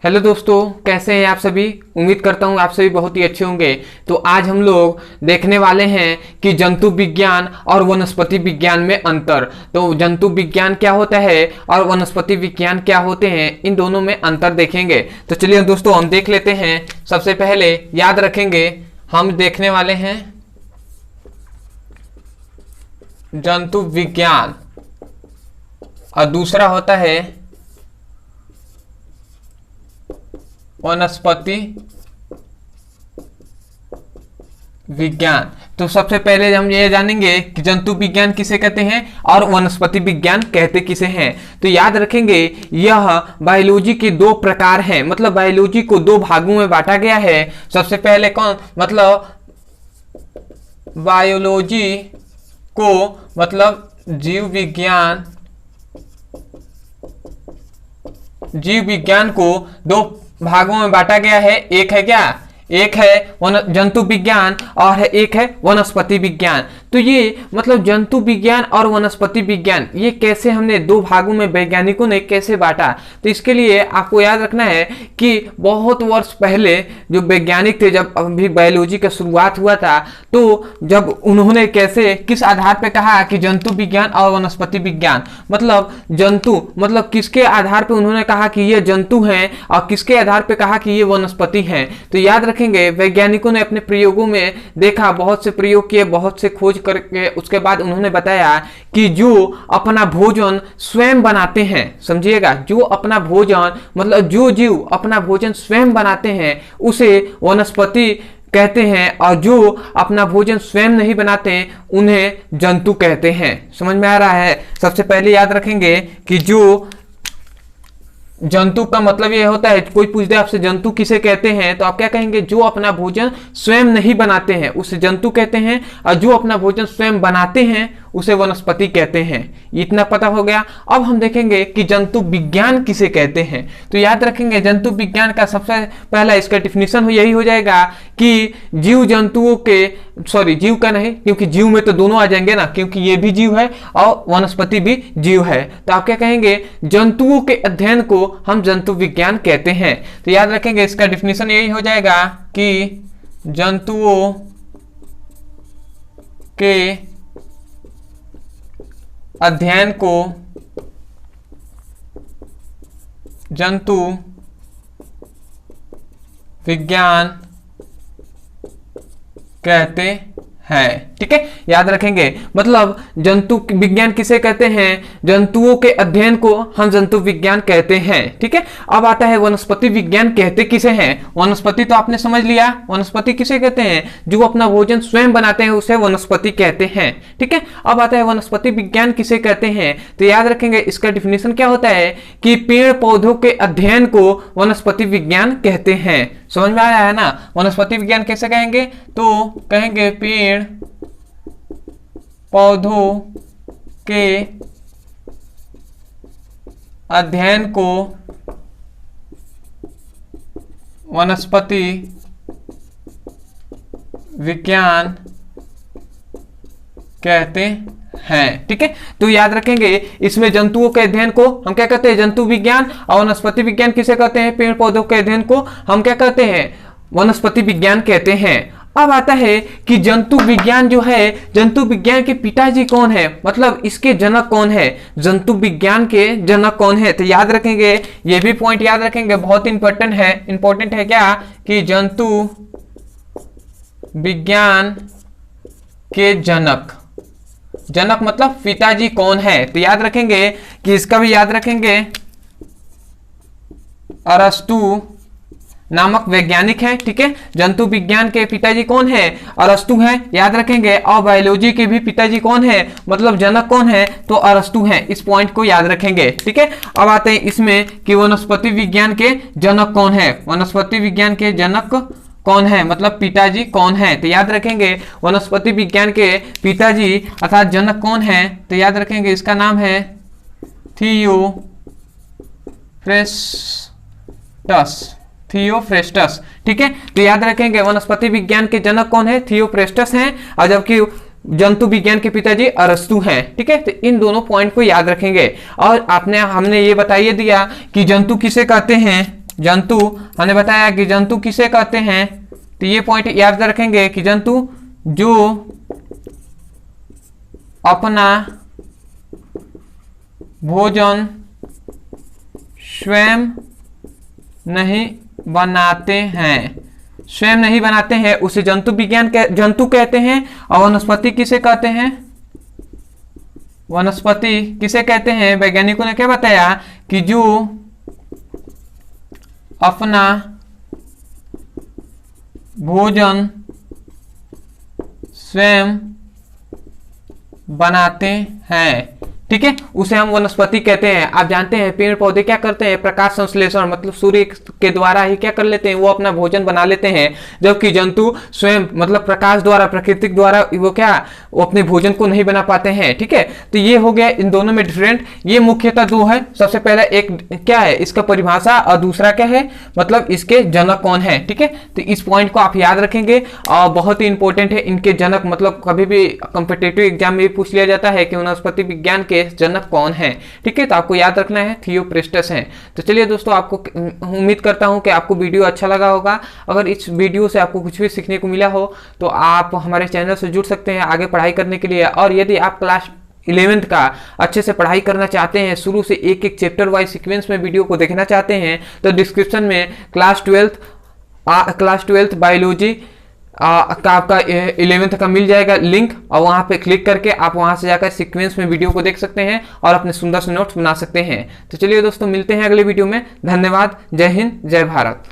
Hello दोस्तों, कैसे हैं आप सभी। उम्मीद करता हूं आप सभी बहुत ही अच्छे होंगे। तो आज हम लोग देखने वाले हैं कि जंतु विज्ञान और वनस्पति विज्ञान में अंतर। तो जंतु विज्ञान क्या होता है और वनस्पति विज्ञान क्या होते हैं, इन दोनों में अंतर देखेंगे। तो चलिए दोस्तों हम देख लेते हैं। सबसे पहले याद रखेंगे हम देखने वाले हैं जंतु विज्ञान और दूसरा होता है वनस्पति विज्ञान। तो सबसे पहले हम ये जानेंगे कि जंतु विज्ञान किसे कहते हैं और वनस्पति विज्ञान कहते किसे हैं। तो याद रखेंगे यह बायोलॉजी के दो प्रकार हैं, मतलब बायोलॉजी को दो भागों में बांटा गया है। सबसे पहले कौन, मतलब बायोलॉजी को मतलब जीव विज्ञान को दो भागों में बांटा गया है। एक है क्या, एक है जंतु विज्ञान और एक है वनस्पति विज्ञान। तो ये मतलब जंतु विज्ञान और वनस्पति विज्ञान ये कैसे हमने दो भागों में वैज्ञानिकों ने कैसे बांटा। तो इसके लिए आपको याद रखना है कि बहुत वर्ष पहले जो वैज्ञानिक थे, जब अभी बायोलॉजी का शुरुआत हुआ था, तो जब उन्होंने कैसे किस आधार पर कहा कि जंतु विज्ञान और वनस्पति विज्ञान, मतलब जंतु मतलब किसके आधार पर उन्होंने कहा कि ये जंतु हैं और किसके आधार पर कहा कि ये वनस्पति हैं। तो याद रखेंगे वैज्ञानिकों ने अपने प्रयोगों में देखा, बहुत से प्रयोग किए, बहुत से खोज करके उसके बाद उन्होंने बताया कि जो अपना भोजन स्वयं बनाते हैं, समझिएगा, जो अपना भोजन मतलब जो जीव अपना भोजन स्वयं बनाते हैं उसे वनस्पति कहते हैं, और जो अपना भोजन स्वयं नहीं बनाते उन्हें जंतु कहते हैं। समझ में आ रहा है। सबसे पहले याद रखेंगे कि जो जंतु का मतलब ये होता है, कोई पूछ दे आपसे जंतु किसे कहते हैं तो आप क्या कहेंगे, जो अपना भोजन स्वयं नहीं बनाते हैं उसे जंतु कहते हैं, और जो अपना भोजन स्वयं बनाते हैं उसे वनस्पति कहते हैं। इतना पता हो गया। अब हम देखेंगे कि जंतु विज्ञान किसे कहते हैं। तो याद रखेंगे जंतु विज्ञान का सबसे पहला इसका डिफिनीशन यही हो जाएगा कि जीव जंतुओं के, सॉरी जीव का नहीं, क्योंकि जीव में तो दोनों आ जाएंगे ना, क्योंकि ये भी जीव है और वनस्पति भी जीव है। तो आप क्या कहेंगे, जंतुओं के अध्ययन को हम जंतु विज्ञान कहते हैं। तो याद रखेंगे इसका डिफिनीशन यही हो जाएगा कि जंतुओं के अध्ययन को जंतु विज्ञान कहते हैं। ठीक है, याद रखेंगे मतलब जंतु विज्ञान किसे कहते हैं, जंतुओं के अध्ययन को हम जंतु विज्ञान कहते हैं। ठीक है, अब आता है वनस्पति विज्ञान कहते किसे हैं। वनस्पति तो आपने समझ लिया, वनस्पति किसे कहते हैं, जो अपना भोजन स्वयं बनाते हैं उसे वनस्पति कहते हैं। ठीक है, अब आता है वनस्पति विज्ञान किसे कहते हैं। तो याद रखेंगे इसका डिफिनेशन क्या होता है कि पेड़ पौधों के अध्ययन को वनस्पति विज्ञान कहते हैं। समझ में आया है ना। वनस्पति विज्ञान कैसे कहेंगे, तो कहेंगे पेड़ पौधों के अध्ययन को वनस्पति विज्ञान कहते हैं। ठीक है, तो याद रखेंगे इसमें जंतुओं के अध्ययन को हम क्या कहते हैं, जंतु विज्ञान, और वनस्पति विज्ञान किसे कहते हैं, पेड़ पौधों के अध्ययन को हम क्या कहते हैं, वनस्पति विज्ञान कहते हैं। अब आता है कि जंतु विज्ञान जो है, जंतु विज्ञान के पिताजी कौन है, मतलब इसके जनक कौन है, जंतु विज्ञान के जनक कौन है। तो याद रखेंगे ये भी पॉइंट याद रखेंगे, बहुत इंपॉर्टेंट है क्या, कि जंतु विज्ञान के जनक मतलब पिताजी कौन है। तो याद रखेंगे कि इसका भी याद रखेंगे, अरस्तु नामक वैज्ञानिक है। ठीक है, जंतु विज्ञान के पिताजी कौन है, अरस्तु है, याद रखेंगे। और बायोलॉजी के भी पिताजी कौन है, मतलब जनक कौन है, तो अरस्तु है। इस पॉइंट को याद रखेंगे। ठीक है, अब आते हैं इसमें कि वनस्पति विज्ञान के जनक कौन है, वनस्पति विज्ञान के जनक कौन है, मतलब पिताजी कौन है। तो याद रखेंगे वनस्पति विज्ञान के पिताजी अर्थात जनक कौन है। तो याद रखेंगे इसका नाम है थियोफ्रेस्टस। ठीक है, तो याद रखेंगे वनस्पति विज्ञान के जनक कौन है, थियोफ्रेस्टस हैं, और जबकि जंतु विज्ञान के पिताजी अरस्तु हैं। ठीक है, तो इन दोनों पॉइंट को याद रखेंगे। और हमने ये बताइए दिया कि जंतु किसे कहते हैं, जंतु हमने बताया कि जंतु किसे कहते हैं, तो ये पॉइंट याद रखेंगे कि जंतु जो अपना भोजन स्वयं नहीं बनाते हैं, स्वयं नहीं बनाते हैं उसे जंतु विज्ञान जंतु कहते हैं। और वनस्पति किसे कहते हैं, वनस्पति किसे कहते हैं, वैज्ञानिकों ने क्या बताया कि जो अपना भोजन स्वयं बनाते हैं, ठीक है, उसे हम वनस्पति कहते हैं। आप जानते हैं पेड़ पौधे क्या करते हैं, प्रकाश संश्लेषण मतलब सूर्य के द्वारा ही क्या कर लेते हैं, वो अपना भोजन बना लेते हैं, जबकि जंतु स्वयं मतलब प्रकाश द्वारा प्राकृतिक द्वारा वो क्या वो अपने भोजन को नहीं बना पाते हैं, ठीक है। तो ये हो गया इन दोनों में डिफरेंट, ये मुख्यतः दो है। सबसे पहले एक क्या है इसका परिभाषा और दूसरा क्या है मतलब इसके जनक कौन है, ठीक है। तो इस पॉइंट को आप याद रखेंगे और बहुत ही इंपॉर्टेंट है इनके जनक, मतलब कभी भी कॉम्पिटिटिव एग्जाम में पूछ लिया जाता है कि वनस्पति विज्ञान के जनक कौन है, ठीक है। तो आपको याद रखना है थियोप्रेस्टस हैं। तो चलिए दोस्तों, आपको उम्मीद करता हूं कि आपको वीडियो अच्छा लगा होगा। अगर इस वीडियो से आपको कुछ भी सीखने को मिला हो तो आप हमारे चैनल से जुड़ सकते हैं आगे पढ़ाई करने के लिए। और यदि आप क्लास 11th का अच्छे से पढ़ाई करना चाहते हैं, शुरू से एक एक चैप्टर वाइज सीक्वेंस में वीडियो को देखना चाहते हैं, तो डिस्क्रिप्शन में क्लास 12th बायोलॉजी का आपका 11th का मिल जाएगा लिंक, और वहां पे क्लिक करके आप वहां से जाकर सीक्वेंस में वीडियो को देख सकते हैं और अपने सुंदर से नोट्स बना सकते हैं। तो चलिए दोस्तों, मिलते हैं अगले वीडियो में। धन्यवाद। जय हिंद, जय भारत।